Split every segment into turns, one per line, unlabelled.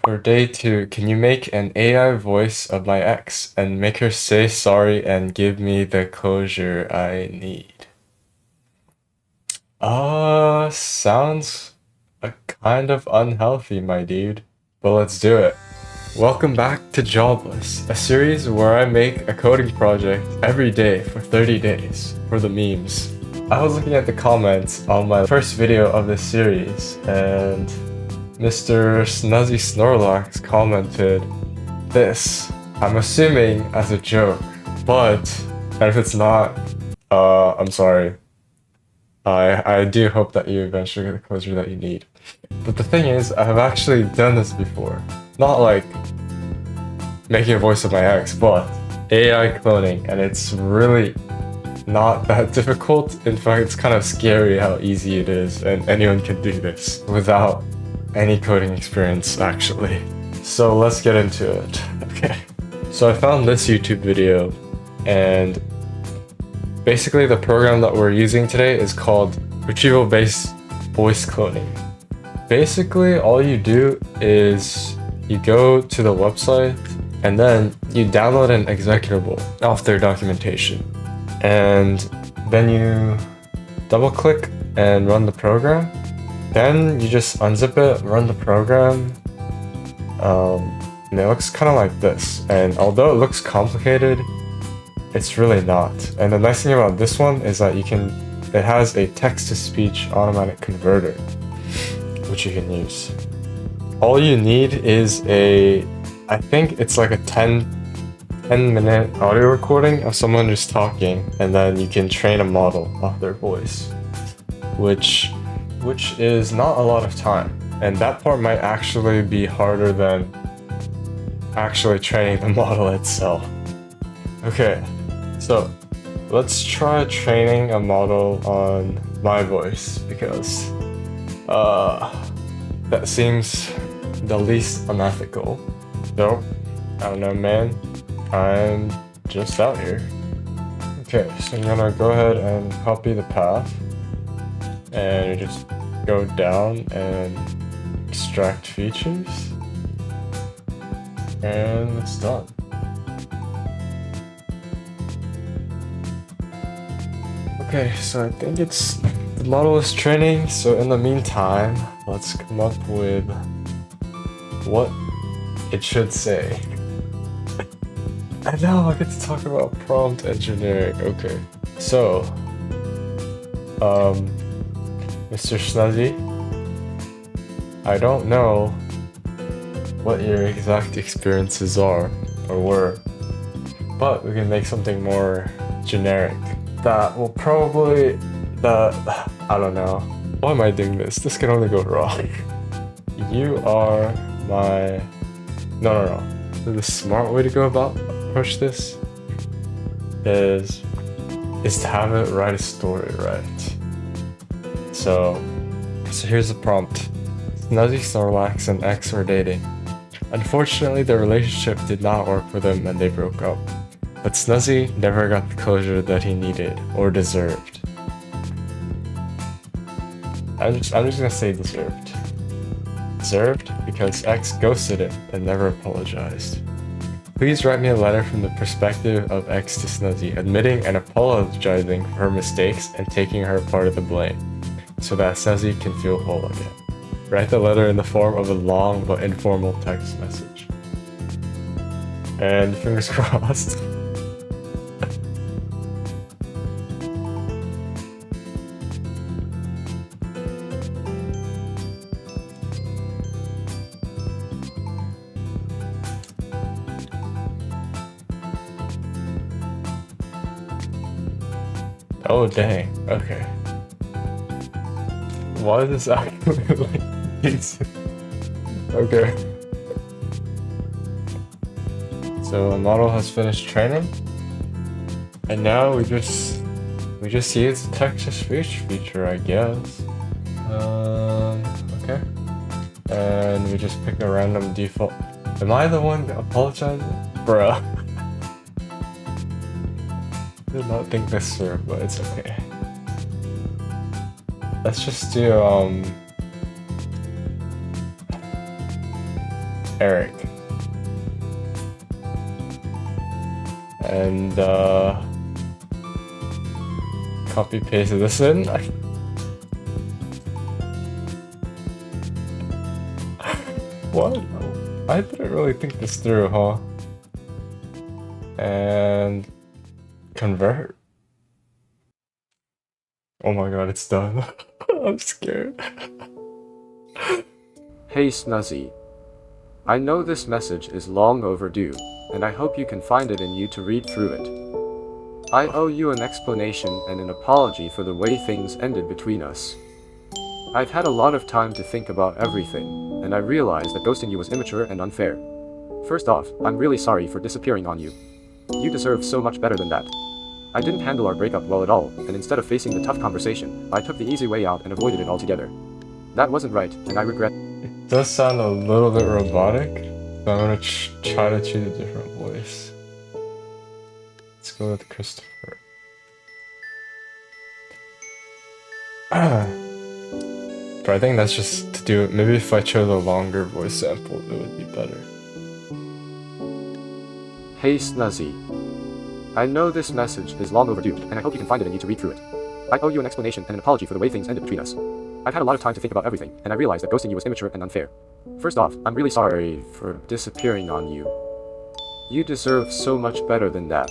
For day 2, can you make an AI voice of my ex and make her say sorry and give me the closure I need? Sounds kind of unhealthy, my dude. But let's do it. Welcome back to Jobless, a series where I make a coding project every day for 30 days for the memes. I was looking at the comments on my first video of this series, and Mr. Snuzzy Snorlax commented this. I'm assuming as a joke, but if it's not, I'm sorry. I do hope that you eventually get the closure that you need. But the thing is, I have actually done this before. Not like making a voice of my ex, but AI cloning, and it's really not that difficult. In fact, it's kind of scary how easy it is, and anyone can do this without any coding experience, actually. So let's get into it. Okay. So I found this YouTube video, and basically the program that we're using today is called retrieval-based voice cloning. Basically, all you do is you go to the website and then you download an executable off their documentation. And then you double click and run the program. Then you just unzip it, run the program. And it looks kind of like this. And although it looks complicated, it's really not. And the nice thing about this one is that it has a text-to-speech automatic converter, which you can use. All you need is I think it's like a 10-minute audio recording of someone just talking, and then you can train a model off their voice, which is not a lot of time. And that part might actually be harder than actually training the model itself. Okay, so let's try training a model on my voice, because that seems the least unethical. So, I don't know, man. I'm just out here. Okay, so I'm gonna go ahead and copy the path. And you just go down and extract features. And it's done. Okay, so I think the model is training, so in the meantime, let's come up with what it should say. And now I get to talk about prompt engineering. Okay, so, Mr. Snuzzy, I don't know what your exact experiences are or were, but we can make something more generic that will probably, I don't know. Why am I doing this? This can only go wrong. You are my, no. The smart way to go about approach this is to have it write a story, right? So here's the prompt. Snuzzy Snorlax and ex were dating. Unfortunately, their relationship did not work for them and they broke up. But Snuzzy never got the closure that he needed or deserved. I'm just gonna say deserved. Deserved because ex ghosted him and never apologized. Please write me a letter from the perspective of ex to Snuzzy, admitting and apologizing for her mistakes and taking her part of the blame, so that Snuzzy can feel whole again. Write the letter in the form of a long but informal text message. And fingers crossed. Oh dang, okay. Why is this actually like decent? Okay. So the model has finished training, and now we just use the text-to-speech feature, I guess. Okay. And we just pick a random default. Am I the one apologizing? Bruh. Did not think this through, but it's okay. Let's just do Eric. And copy paste this in. What? I didn't really think this through, huh? And convert. Oh my god, it's done. I'm scared.
Hey Snuzzy. I know this message is long overdue, and I hope you can find it in you to read through it. I owe you an explanation and an apology for the way things ended between us. I've had a lot of time to think about everything, and I realized that ghosting you was immature and unfair. First off, I'm really sorry for disappearing on you. You deserve so much better than that. I didn't handle our breakup well at all, and instead of facing the tough conversation, I took the easy way out and avoided it altogether. That wasn't right, and I regret.
It does sound a little bit robotic, so I'm gonna try to choose a different voice. Let's go with Christopher. But I think that's just to do it. Maybe if I chose a longer voice sample, it would be better.
Hey Snuzzy. I know this message is long overdue, and I hope you can find it in you to read through it. I owe you an explanation and an apology for the way things ended between us. I've had a lot of time to think about everything, and I realized that ghosting you was immature and unfair. First off, I'm really sorry for disappearing on you. You deserve so much better than that.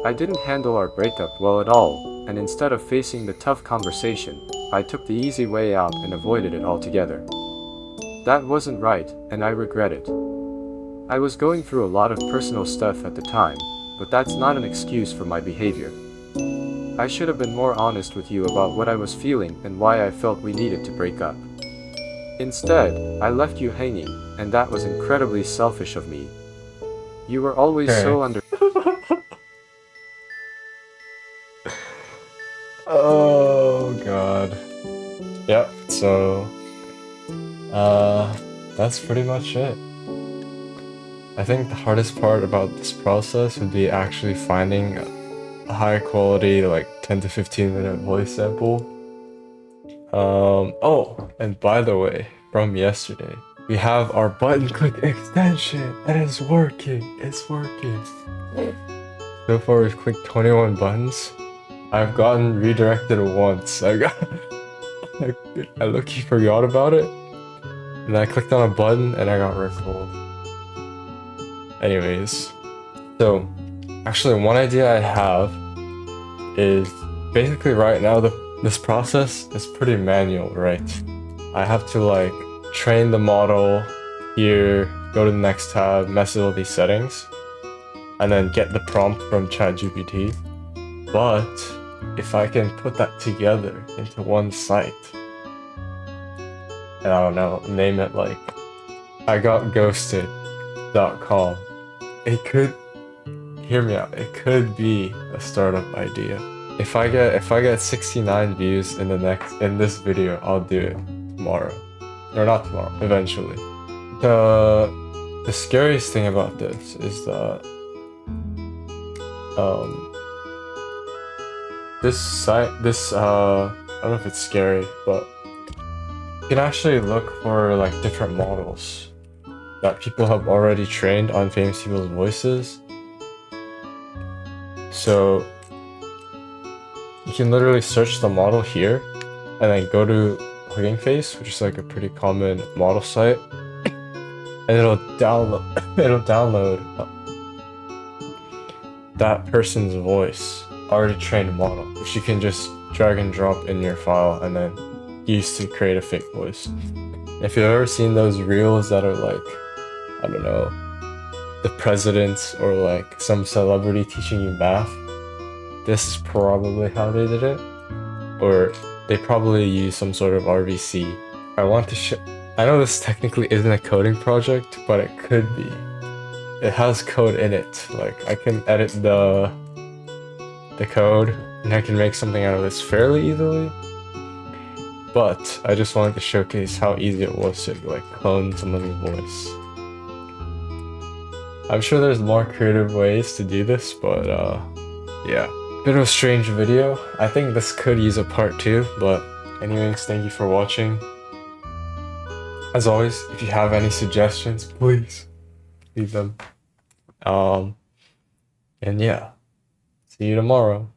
I didn't handle our breakup well at all, and instead of facing the tough conversation, I took the easy way out and avoided it altogether. That wasn't right, and I regret it. I was going through a lot of personal stuff at the time, but that's not an excuse for my behavior. I should have been more honest with you about what I was feeling and why I felt we needed to break up. Instead, I left you hanging, and that was incredibly selfish of me. You were always so under-
Oh god. Yep, so that's pretty much it. I think the hardest part about this process would be actually finding a high quality, like 10 to 15 minute voice sample. Oh, and by the way, from yesterday, we have our button click extension, and it's working. It's working. So far, we've clicked 21 buttons. I've gotten redirected once. I look-y forgot about it, and I clicked on a button and I got recalled. Anyways, so actually one idea I have is basically right now this process is pretty manual, right? I have to like train the model here, go to the next tab, mess with all these settings, and then get the prompt from ChatGPT. But if I can put that together into one site, and I don't know, name it like igotghosted.com, it could, hear me out, it could be a startup idea. If I get 69 views in this video, I'll do it tomorrow. Or not tomorrow, eventually. The scariest thing about this is that this site, I don't know if it's scary, but you can actually look for like different models that people have already trained on famous people's voices. So you can literally search the model here and then go to Hugging Face, which is like a pretty common model site, and it'll download that person's voice, already trained model, which you can just drag and drop in your file and then use to create a fake voice. If you've ever seen those reels that are like, I don't know, the president or like some celebrity teaching you math, this is probably how they did it. Or they probably use some sort of RVC. I know this technically isn't a coding project, but it could be. It has code in it. Like I can edit the code and I can make something out of this fairly easily. But I just wanted to showcase how easy it was to like clone someone's voice. I'm sure there's more creative ways to do this, but yeah. Bit of a strange video. I think this could use a part 2, but anyways, thank you for watching. As always, if you have any suggestions, please leave them. And yeah, see you tomorrow.